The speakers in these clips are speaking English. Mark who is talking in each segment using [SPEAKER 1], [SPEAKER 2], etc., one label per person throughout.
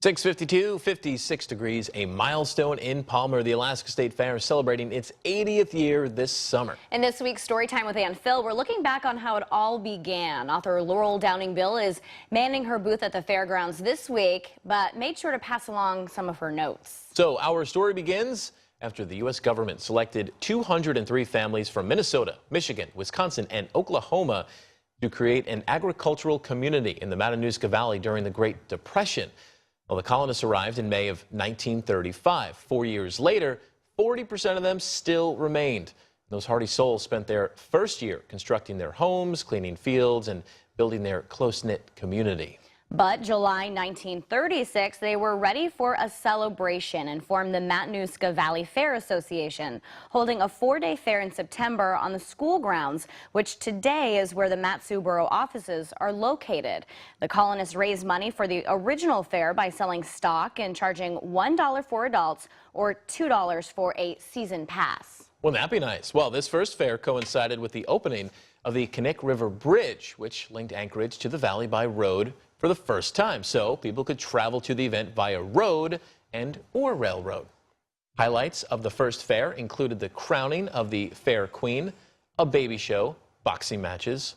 [SPEAKER 1] 6:52, 56 degrees, a milestone in Palmer. The Alaska State Fair is celebrating its 80th year this summer.
[SPEAKER 2] In this week's Storytime with Ann Phil, we're looking back on how it all began. Author Laurel Bill is manning her booth at the fairgrounds this week, but made sure to pass along some of her notes.
[SPEAKER 1] So our story begins after the U.S. government selected 203 families from Minnesota, Michigan, Wisconsin, and Oklahoma to create an agricultural community in the Matanuska Valley during the Great Depression. Well, the colonists arrived in May of 1935. 4 years later, 40% of them still remained. Those hardy souls spent their first year constructing their homes, cleaning fields, and building their close-knit community.
[SPEAKER 2] But July 1936, they were ready for a celebration and formed the Matanuska Valley Fair Association, holding a 4-day fair in September on the school grounds, which today is where the Matsu borough offices are located. The colonists raised money for the original fair by selling stock and charging $1 for adults or $2 for a season pass.
[SPEAKER 1] Wouldn't that be nice? Well, this first fair coincided with the opening of the Connect River Bridge, which linked Anchorage to the valley by road for the first time, so people could travel to the event via road or railroad. Highlights of the first fair included the crowning of the fair queen, a baby show, boxing matches,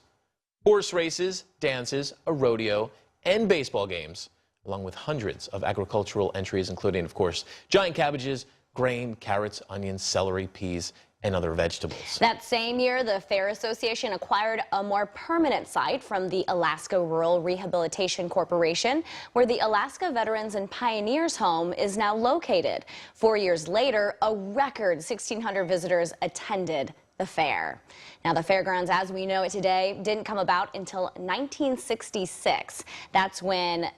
[SPEAKER 1] horse races, dances, a rodeo, and baseball games, along with hundreds of agricultural entries, including, of course, giant cabbages, grain, carrots, onions, celery, peas, and other vegetables.
[SPEAKER 2] That same year, the Fair Association acquired a more permanent site from the Alaska Rural Rehabilitation Corporation, where the Alaska Veterans and Pioneers Home is now located. 4 years later, a record 1,600 visitors attended the fair. Now, the fairgrounds as we know it today didn't come about until 1966. That's when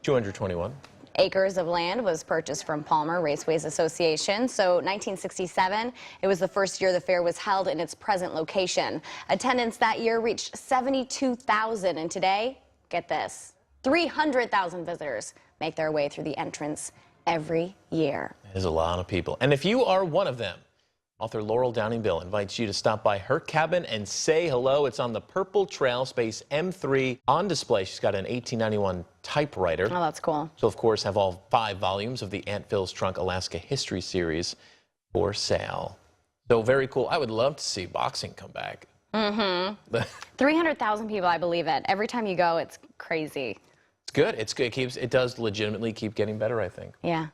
[SPEAKER 1] 221
[SPEAKER 2] acres of land was purchased from Palmer Raceways Association. So 1967, it was the first year the fair was held in its present location. Attendance that year reached 72,000, and today, get this, 300,000 visitors make their way through the entrance every year.
[SPEAKER 1] There's a lot of people. And if you are one of them, author Laurel Bill invites you to stop by her cabin and say hello. It's on the Purple Trail, space M3. On display, she's got an 1891 typewriter.
[SPEAKER 2] Oh, that's cool.
[SPEAKER 1] She'll, of course, have all 5 volumes of the Aunt Phil's Trunk Alaska History Series for sale. So very cool. I would love to see boxing come back.
[SPEAKER 2] 300,000 people, I believe it. Every time you go, it's crazy.
[SPEAKER 1] It's good. It's good. It does legitimately keep getting better, I think.
[SPEAKER 2] Yeah.